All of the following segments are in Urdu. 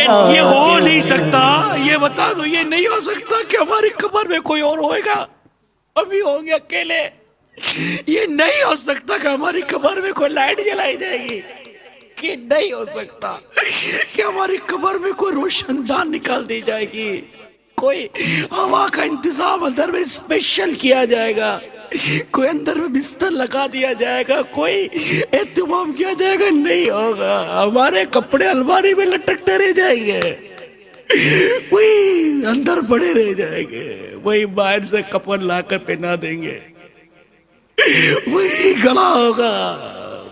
یہ ہو نہیں سکتا، یہ بتا دو، یہ نہیں ہو سکتا کہ ہماری قبر میں کوئی اور ہوئے گا، ہم ہی ہوں گے اکیلے. یہ نہیں ہو سکتا کہ ہماری قبر میں کوئی لائٹ جلائی جائے گی. یہ نہیں ہو سکتا کہ ہماری قبر میں کوئی روشن دان نکال دی جائے گی، کوئی ہوا کا انتظام اندر میں اسپیشل کیا جائے گا، کوئی اندر میں بستر لگا دیا جائے گا، کوئی اہتمام کیا جائے گا. نہیں ہوگا. ہمارے کپڑے الماری میں لٹکتے رہ جائیں گے، وہی اندر پڑے رہ جائیں گے، وہی باہر سے کفن لا کر پہنا دیں گے، وہی گلا ہوگا،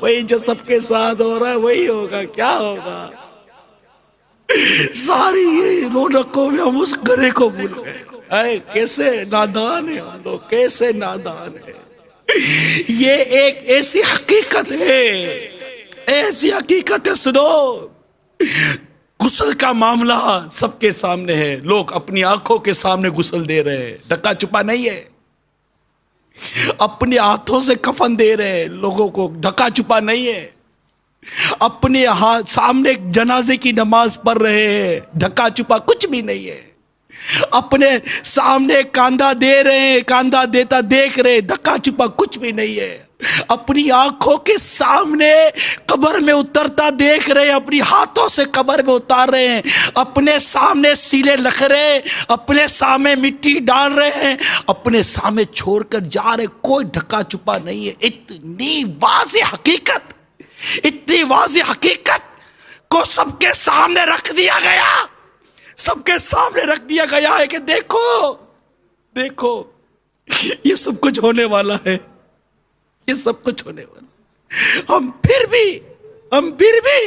وہی جو سب کے ساتھ ہو رہا ہے وہی ہوگا. کیا ہوگا؟ ساری یہ رونقوں میں ہم اس گھرے کو بھول گئے. اے کیسے نادان ہیں ہم لوگ، کیسے نادان ہیں. یہ ایک ایسی حقیقت ہے، ایسی حقیقت ہے. سنو، غسل کا معاملہ سب کے سامنے ہے، لوگ اپنی آنکھوں کے سامنے غسل دے رہے ہیں، ڈھکا چھپا نہیں ہے. اپنے ہاتھوں سے کفن دے رہے ہیں لوگوں کو، ڈھکا چھپا نہیں ہے. اپنے سامنے جنازے کی نماز پڑھ رہے ہیں، ڈھکا چھپا کچھ بھی نہیں ہے. اپنے سامنے کاندھا دے رہے ہیں، کاندھا دیتا دیکھ رہے، ڈھکا چھپا کچھ بھی نہیں ہے. اپنی آنکھوں کے سامنے قبر میں اترتا دیکھ رہے ہیں، اپنی ہاتھوں سے قبر میں اتار رہے ہیں، اپنے سامنے سیلے لکھ رہے، اپنے سامنے مٹی ڈال رہے ہیں، اپنے سامنے چھوڑ کر جا رہے. کوئی ڈھکا چھپا نہیں ہے. اتنی واضح حقیقت، اتنی واضح حقیقت کو سب کے سامنے رکھ دیا گیا، سب کے سامنے رکھ دیا گیا ہے کہ دیکھو دیکھو یہ سب کچھ ہونے والا ہے، یہ سب کچھ ہونے والا. ہم پھر بھی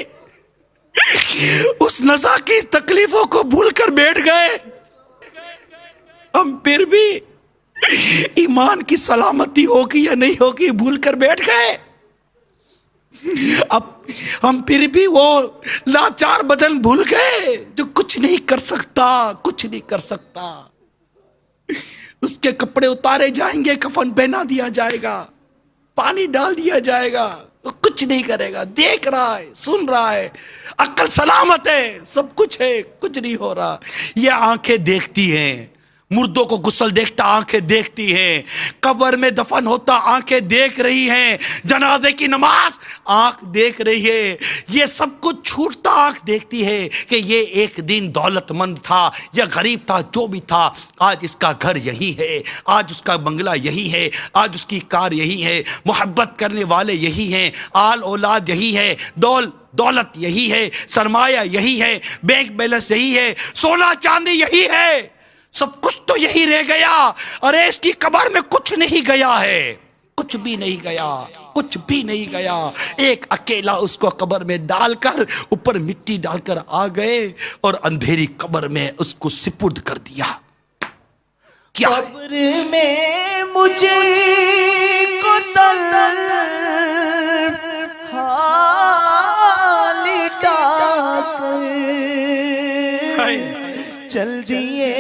اس نزا کی تکلیفوں کو بھول کر بیٹھ گئے. ہم پھر بھی ایمان کی سلامتی ہوگی یا نہیں ہوگی بھول کر بیٹھ گئے. اب ہم پھر بھی وہ لاچار بدن بھول گئے جو کچھ نہیں کر سکتا، کچھ نہیں کر سکتا. اس کے کپڑے اتارے جائیں گے، کفن پہنا دیا جائے گا، پانی ڈال دیا جائے گا، وہ کچھ نہیں کرے گا. دیکھ رہا ہے، سن رہا ہے، عقل سلامت ہے، سب کچھ ہے، کچھ نہیں ہو رہا. یہ آنکھیں دیکھتی ہیں، مردوں کو غسل دیکھتا آنکھیں دیکھتی ہیں، قبر میں دفن ہوتا آنکھیں دیکھ رہی ہیں، جنازے کی نماز آنکھ دیکھ رہی ہے. یہ سب کچھ چھوٹتا آنکھ دیکھتی ہے کہ یہ ایک دن دولت مند تھا یا غریب تھا، جو بھی تھا، آج اس کا گھر یہی ہے، آج اس کا بنگلہ یہی ہے، آج اس کی کار یہی ہے، محبت کرنے والے یہی ہیں، آل اولاد یہی ہے، دولت یہی ہے، سرمایہ یہی ہے، بینک بیلنس یہی ہے، سونا چاندی یہی ہے، سب کچھ تو یہی رہ گیا. اور اس کی قبر میں کچھ نہیں گیا ہے، کچھ بھی نہیں گیا، کچھ بھی نہیں گیا. ایک اکیلا اس کو قبر میں ڈال کر، اوپر مٹی ڈال کر آ گئے اور اندھیری قبر میں اس کو سپرد کر دیا. کیا قبر میں مجھے کو لٹا کر چل جیے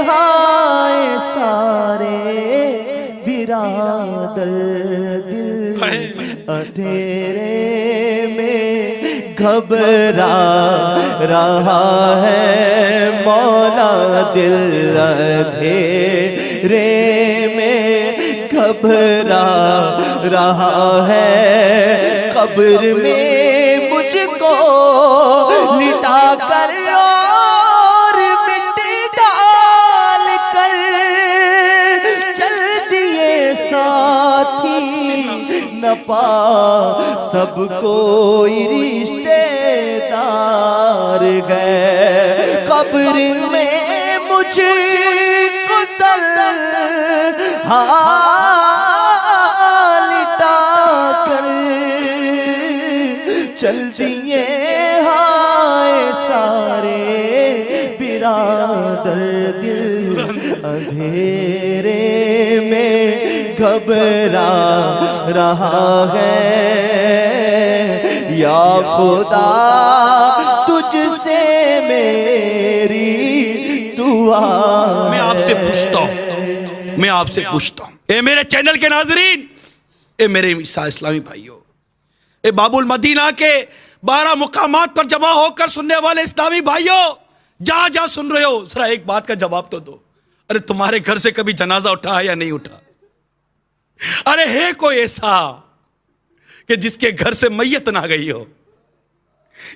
ہائے سارے برادر. دل اندھیرے میں گھبرا رہا ہے مولا، دل اندھیرے میں گھبرا رہا ہے. قبر میں مجھ کو لٹا کر اور مٹی ڈال کر چل دیے ساتھی، نہ پا سب کوئی رشتے دار گئے. قبر میں مجھ کو لٹا کر چل دیے ہائے سارے برادر. دل اندھیرے میں گھبرا رہا ہے. یا خدا تجھ سے میری دعا. میں آپ سے پوچھتا ہوں، اے میرے چینل کے ناظرین، اے میرے اسلامی بھائیوں، اے باب المدینہ کے 12 مقامات پر جمع ہو کر سننے والے اسلامی بھائیوں، جہاں جہاں سن رہے ہو، ذرا ایک بات کا جواب تو دو. ارے تمہارے گھر سے کبھی جنازہ اٹھا یا نہیں اٹھا؟ ارے ہے کوئی ایسا کہ جس کے گھر سے میت نہ گئی ہو،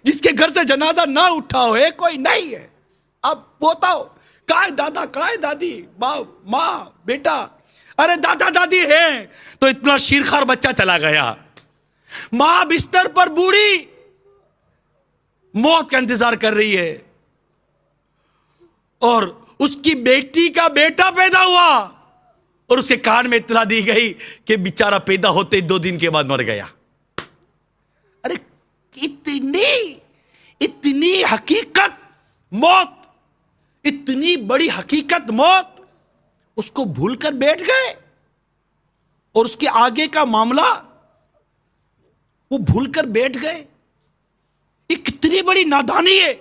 جس کے گھر سے جنازہ نہ اٹھا ہو؟ ہے کوئی؟ نہیں ہے. اب بتاؤ، کہاں ہے دادا، کہاں ہے دادی، باپ، ماں، بیٹا؟ ارے دادا دادی ہیں تو اتنا شیرخوار بچہ چلا گیا. ماں بستر پر بوڑھی موت کا انتظار کر رہی ہے، اور اس کی بیٹی کا بیٹا پیدا ہوا اور اس کے کان میں اطلاع دی گئی کہ بیچارہ پیدا ہوتے 2 دن کے بعد مر گیا. ارے اتنی حقیقت موت، اتنی بڑی حقیقت موت، اس کو بھول کر بیٹھ گئے، اور اس کے آگے کا معاملہ وہ بھول کر بیٹھ گئے. یہ کتنی بڑی نادانی ہے،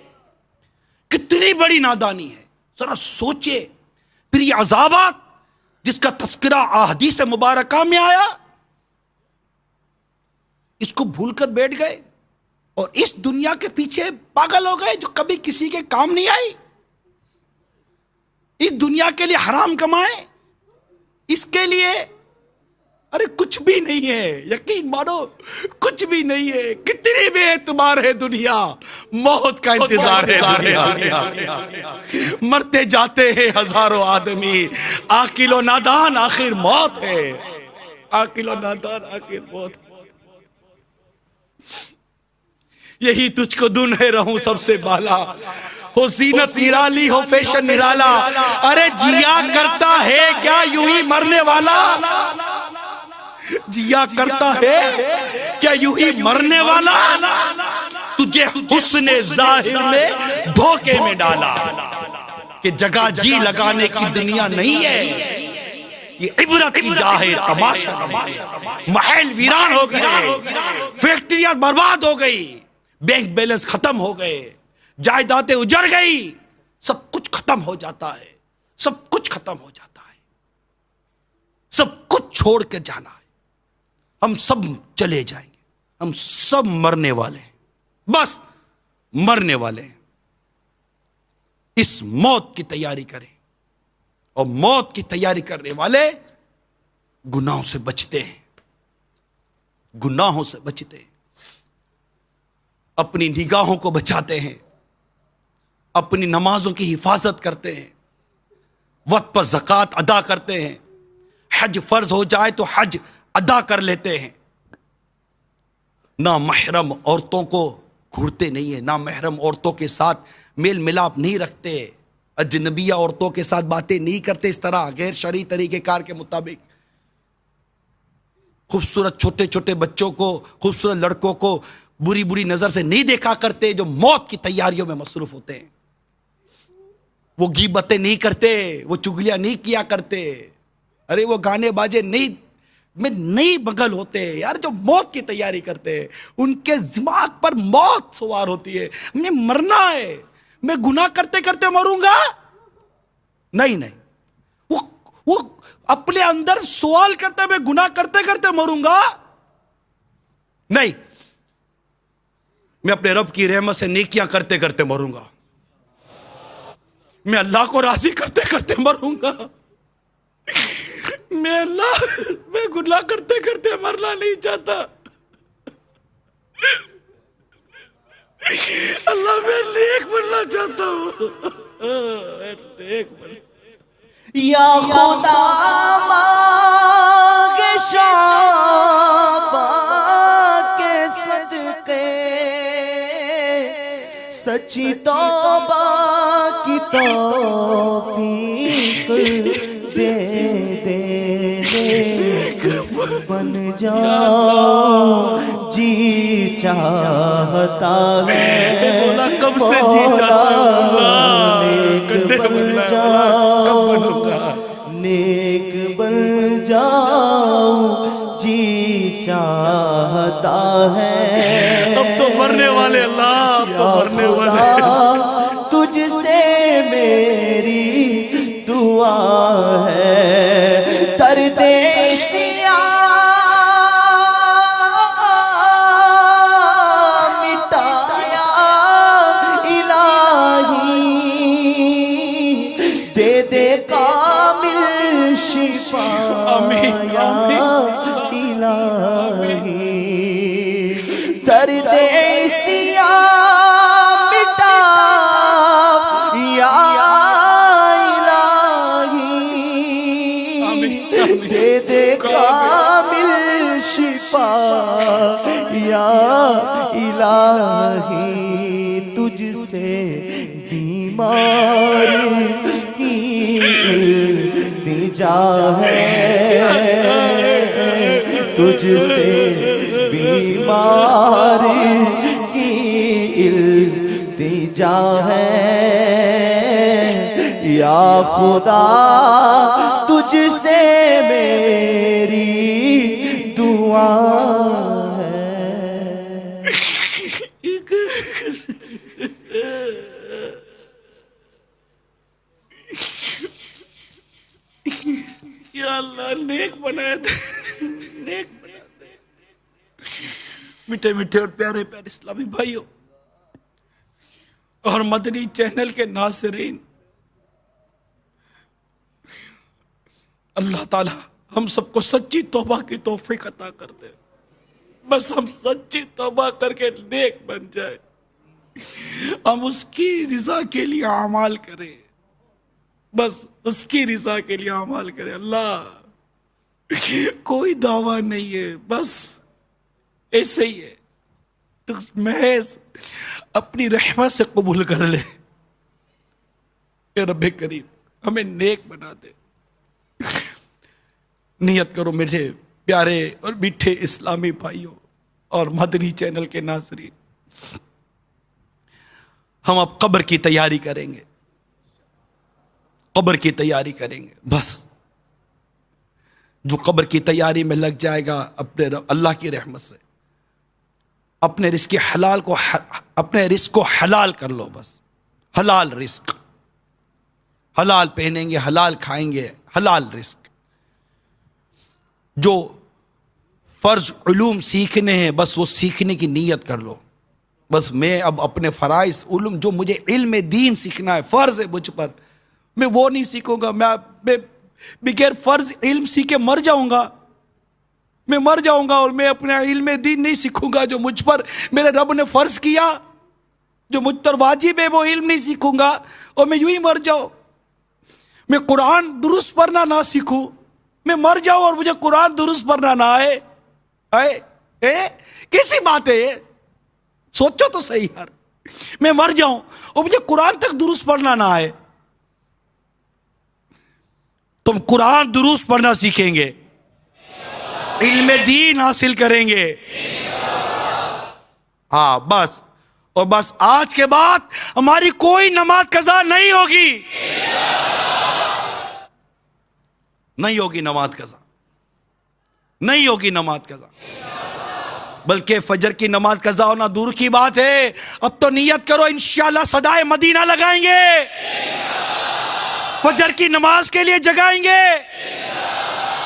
کتنی بڑی نادانی ہے. ذرا سوچے. پھر یہ عذابات جس کا تذکرہ احادیث مبارکہ میں آیا، اس کو بھول کر بیٹھ گئے اور اس دنیا کے پیچھے پاگل ہو گئے جو کبھی کسی کے کام نہیں آئی. اس دنیا کے لیے حرام کمائے، اس کے لیے ارے کچھ بھی نہیں ہے. یقین مانو کچھ بھی نہیں ہے. کتنی بے اعتبار ہے دنیا، موت کا انتظار ہے دنیا. مرتے جاتے ہیں ہزاروں آدمی، عاقل و نادان آخر موت ہے. عاقل و نادان آخر موت. یہی تجھ کو دن ہے رہوں سب سے بالا، ہو زینت نرالی ہو فیشن نرالا. ارے جیا کرتا ہے کیا یوں ہی مرنے والا؟ جیا کرتا ہے کیا یوں ہی مرنے والا؟ تجھے حسن ظاہر نے دھوکے میں ڈالا کہ جگہ جی لگانے کی دنیا نہیں ہے. یہ عبرت کی جا ہے، تماشا نہیں. محل ویران ہو گئے، فیکٹریاں برباد ہو گئی، بینک بیلنس ختم ہو گئے، جائیدادیں اجڑ گئی. سب کچھ ختم ہو جاتا ہے، سب کچھ ختم ہو جاتا ہے، سب کچھ چھوڑ کر جانا ہے. ہم سب چلے جائیں گے، ہم سب مرنے والے ہیں، بس مرنے والے ہیں. اس موت کی تیاری کریں، اور موت کی تیاری کرنے والے گناہوں سے بچتے ہیں، گناہوں سے بچتے ہیں، اپنی نگاہوں کو بچاتے ہیں، اپنی نمازوں کی حفاظت کرتے ہیں، وقت پر زکوٰۃ ادا کرتے ہیں، حج فرض ہو جائے تو حج ادا کر لیتے ہیں، نہ محرم عورتوں کو گھورتے نہیں ہیں، نہ محرم عورتوں کے ساتھ میل ملاپ نہیں رکھتے، اجنبیہ عورتوں کے ساتھ باتیں نہیں کرتے اس طرح غیر شرعی طریقہ کار کے مطابق. خوبصورت چھوٹے چھوٹے بچوں کو، خوبصورت لڑکوں کو بری بری نظر سے نہیں دیکھا کرتے جو موت کی تیاریوں میں مصروف ہوتے ہیں. وہ غیبتیں نہیں کرتے، وہ چغلیاں نہیں کیا کرتے، ارے وہ گانے باجے نہیں بغل ہوتے یار. جو موت کی تیاری کرتے ہیں ان کے دماغ پر موت سوار ہوتی ہے. ہمیں مرنا ہے، میں گناہ کرتے کرتے مروں گا؟ نہیں نہیں، وہ اپنے اندر سوال کرتے میں گناہ کرتے کرتے مروں گا؟ نہیں، میں اپنے رب کی رحمت سے نیکیاں کرتے کرتے مروں گا، میں اللہ کو راضی کرتے کرتے مروں گا. میں گناہ کرتے کرتے مرنا نہیں چاہتا. اللہ میں نیک بننا چاہتا ہوں. نیک بننا. یا خدا مانگ شعبہ کے صدقے، سچی توبہ کی توفیق دے دے. بن جاؤ جی چاہتا ہے مولا، کب سے جی چاہتا نیک بن جاؤ، نیک بن جاؤ جی چاہتا ہے. اب تو مرنے والے اللہ، اب تو مرنے والے. تجھ سے میری دعا ہے، درد سیاہ مٹا شفا آمین یا آمین الہی درد سیاہ مٹا یا الہی دے دے کامل شفا یا الہی تجھ سے بیمار کی التجا ہے تجھ سے بیمار کی التجا ہے یا خدا تجھ سے میری دعا ہے یا اللہ نیک بنائے دے، نیک بنا دے۔ میٹھے میٹھے اور پیارے پیارے اسلامی بھائیوں اور مدنی چینل کے ناظرین، اللہ تعالی ہم سب کو سچی توبہ کی توفیق عطا کر دے۔ بس ہم سچی توبہ کر کے نیک بن جائے، ہم اس کی رضا کے لیے اعمال کریں، بس اس کی رضا کے لیے اعمال کریں۔ اللہ کوئی دعویٰ نہیں ہے، بس ایسے ہی ہے، تو محض اپنی رحمت سے قبول کر لے۔ اے رب کریم ہمیں نیک بنا دے۔ نیت کرو میرے پیارے اور میٹھے اسلامی بھائیوں اور مدنی چینل کے ناظرین، ہم اب قبر کی تیاری کریں گے، قبر کی تیاری کریں گے۔ بس جو قبر کی تیاری میں لگ جائے گا اپنے اللہ کی رحمت سے اپنے رزق کو حلال کر لو۔ بس حلال رزق، حلال پہنیں گے، حلال کھائیں گے، حلال رزق۔ جو فرض علوم سیکھنے ہیں بس وہ سیکھنے کی نیت کر لو۔ بس میں اب اپنے فرائض علوم جو مجھے علم دین سیکھنا ہے، فرض ہے مجھ پر، میں وہ نہیں سیکھوں گا۔ میں بغیر فرض علم سیکھے مر جاؤں گا، میں مر جاؤں گا، اور میں اپنا علم دین نہیں سیکھوں گا جو مجھ پر میرے رب نے فرض کیا، جو مجھ پر واجب ہے، وہ علم نہیں سیکھوں گا اور میں یوں ہی مر جاؤں۔ میں قرآن درست پڑھنا نہ سیکھوں، میں مر جاؤں اور مجھے قرآن درست پڑھنا نہ آئے، کیسی بات ہے یہ؟ سوچو تو صحیح یار، میں مر جاؤں اور مجھے قرآن تک درست پڑھنا نہ آئے۔ تم قرآن درست پڑھنا سیکھیں گے، علم دین حاصل کریں گے، ہاں بس، اور بس آج کے بعد ہماری کوئی نماز قضا نہیں ہوگی، نہیں ہوگی نماز قضا، نہیں ہوگی نماز قضا، بلکہ فجر کی نماز قضا ہونا دور کی بات ہے۔ اب تو نیت کرو انشاءاللہ صدائے مدینہ لگائیں گے، فجر کی نماز کے لیے جگائیں گے،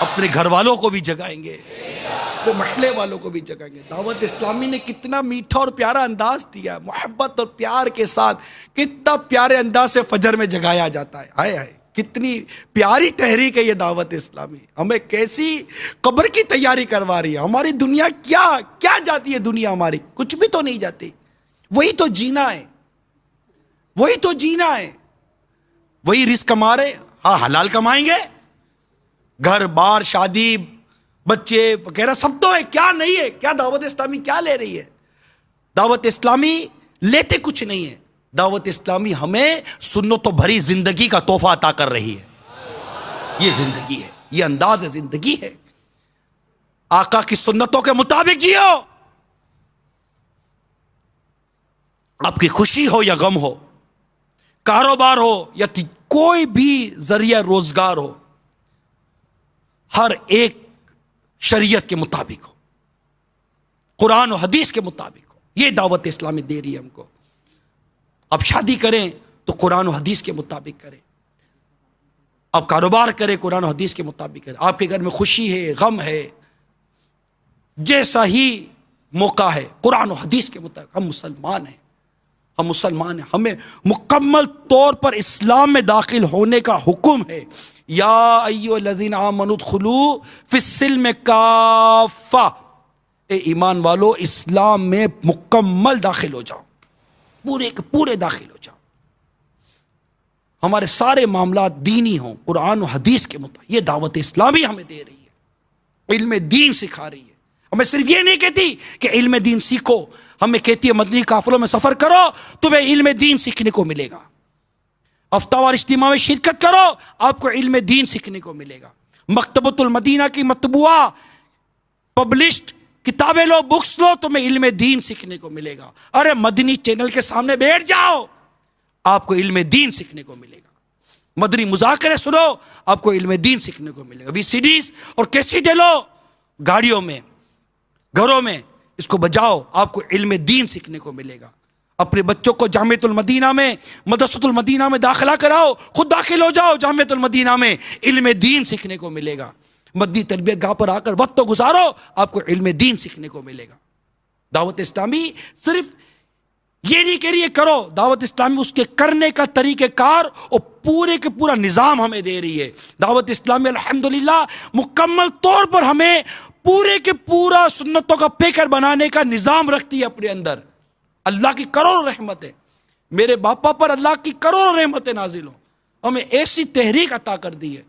اپنے گھر والوں کو بھی جگائیں گے، اپنے محلے والوں کو بھی جگائیں گے۔ دعوت اسلامی نے کتنا میٹھا اور پیارا انداز دیا ہے، محبت اور پیار کے ساتھ کتنا پیارے انداز سے فجر میں جگایا جاتا ہے۔ ہائے ہائے کتنی پیاری تحریک ہے یہ دعوت اسلامی، ہمیں کیسی قبر کی تیاری کروا رہی ہے۔ ہماری دنیا کیا جاتی ہے؟ دنیا ہماری کچھ بھی تو نہیں جاتی، وہی تو جینا ہے، وہی تو جینا ہے، وہی رزق ہمارے، ہاں حلال کمائیں گے، گھر بار شادی بچے وغیرہ سب تو ہے، کیا نہیں ہے؟ کیا دعوت اسلامی کیا لے رہی ہے؟ دعوت اسلامی لیتے کچھ نہیں ہے، دعوت اسلامی ہمیں سنتوں بھری زندگی کا تحفہ عطا کر رہی ہے۔ یہ زندگی ہے، یہ انداز زندگی ہے، آقا کی سنتوں کے مطابق جیو۔ آپ کی خوشی ہو یا غم ہو، کاروبار ہو یا کوئی بھی ذریعہ روزگار ہو، ہر ایک شریعت کے مطابق ہو، قرآن و حدیث کے مطابق ہو۔ یہ دعوت اسلامی دے رہی ہے ہم کو۔ آپ شادی کریں تو قرآن و حدیث کے مطابق کریں، آپ کاروبار کریں قرآن و حدیث کے مطابق کریں، آپ کے گھر میں خوشی ہے غم ہے، جیسا ہی موقع ہے قرآن و حدیث کے مطابق۔ ہم مسلمان ہیں، ہم مسلمان ہیں، ہمیں مکمل طور پر اسلام میں داخل ہونے کا حکم ہے۔ یا ایھا الذین آمنوا ادخلوا فی السلم کافہ، اے ایمان والو اسلام میں مکمل داخل ہو جاؤ، پورے کے پورے داخل ہو جاؤ۔ ہمارے سارے معاملات دینی ہوں، قرآن و حدیث کے مطابق، یہ دعوت اسلامی ہمیں دے رہی ہے، علم دین سکھا رہی ہے۔ ہمیں صرف یہ نہیں کہتی کہ علم دین سیکھو، ہمیں کہتی ہے مدنی قافلوں میں سفر کرو، تمہیں علم دین سیکھنے کو ملے گا، ہفتہ وار اجتماع میں شرکت کرو، آپ کو علم دین سیکھنے کو ملے گا، مکتبۃ المدینہ کی مطبوعہ پبلشڈ کتابیں لو، بکس لو، تمہیں علم دین سیکھنے کو ملے گا۔ ارے مدنی چینل کے سامنے بیٹھ جاؤ، آپ کو علم دین سیکھنے کو ملے گا، مدنی مذاکرے سنو، آپ کو علم دین سیکھنے کو ملے گا، وی سی ڈیز اور کیسیٹیں لو، گاڑیوں میں، گھروں میں اس کو بجاؤ، آپ کو علم دین سیکھنے کو ملے گا۔ اپنے بچوں کو جامعۃ المدینہ میں، مدرسۃ المدینہ میں داخلہ کراؤ، خود داخل ہو جاؤ جامعۃ المدینہ میں، علم دین سیکھنے کو ملے گا۔ مدنی تربیت گاہ پر آ کر وقت تو گزارو، آپ کو علم دین سیکھنے کو ملے گا۔ دعوت اسلامی صرف یہ نہیں کہہ رہی ہے کرو، دعوت اسلامی اس کے کرنے کا طریقہ کار اور پورے کے پورا نظام ہمیں دے رہی ہے۔ دعوت اسلامی الحمدللہ مکمل طور پر ہمیں پورے کے پورا سنتوں کا پیکر بنانے کا نظام رکھتی ہے اپنے اندر۔ اللہ کی کروڑوں رحمتیں، میرے باپا پر اللہ کی کروڑوں رحمتیں نازل ہوں، ہمیں ایسی تحریک عطا کر دی ہے۔